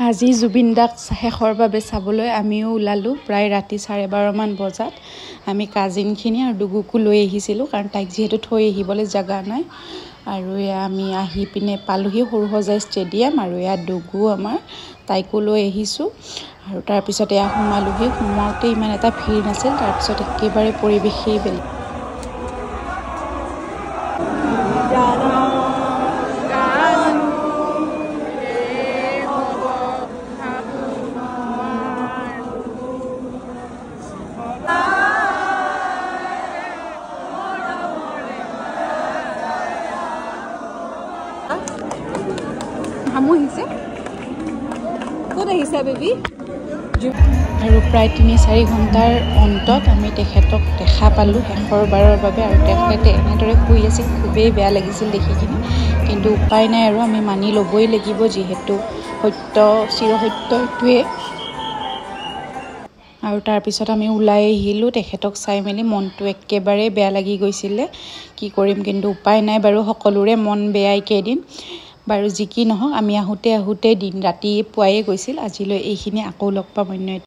আজি জুবিন দাক শেষৰ বাবে চাবলৈ আমিও ওলালোঁ প্ৰায় ৰাতি 12:30 মান বজাত। আমি কাজিনখিনি আৰু ডুগুকো লৈ আহিছিলোঁ কাৰণ তাইক যিহেতু থৈ আহিবলৈ জেগা নাই। আৰু এয়া আমি আহি পিনে পালোহি সৰুসজাই ষ্টেডিয়াম আৰু এয়া ডুগু আমাৰ, তাইকো লৈ আহিছোঁ। আৰু তাৰপিছত এয়া সোমালোহি। সোমাওঁতে ইমান এটা ভিৰ নাছিল, তাৰপিছত একেবাৰে পৰিৱেশেই বেলেগ। হামু আহিছে, ক'ত আহিছা বেবী? আৰু প্ৰায় 3-4 ঘণ্টাৰ অন্তত আমি তেখেতক দেখা পালোঁ শেষৰ বাৰৰ বাবে। আৰু তেখেতে এনেদৰে শুই আছিল, খুবেই বেয়া লাগিছিল দেখি কিনে, কিন্তু উপায় নাই আৰু আমি মানি ল'বই লাগিব, যিহেতু সত্য চিৰসত্য এইটোৱে। আৰু তাৰপিছত আমি ওলাই আহিলোঁ। তেখেতক চাই মেলি মনটো একেবাৰে বেয়া লাগি গৈছিলে, কি কৰিম, কিন্তু উপায় নাই বাৰু, সকলোৰে মন বেয়াই কেইদিন। বাৰু যি কি নহওক, আমি আহোঁতে ৰাতি পুৱাই গৈছিল। আজিলৈ এইখিনি, আকৌ লগ পাম অন্য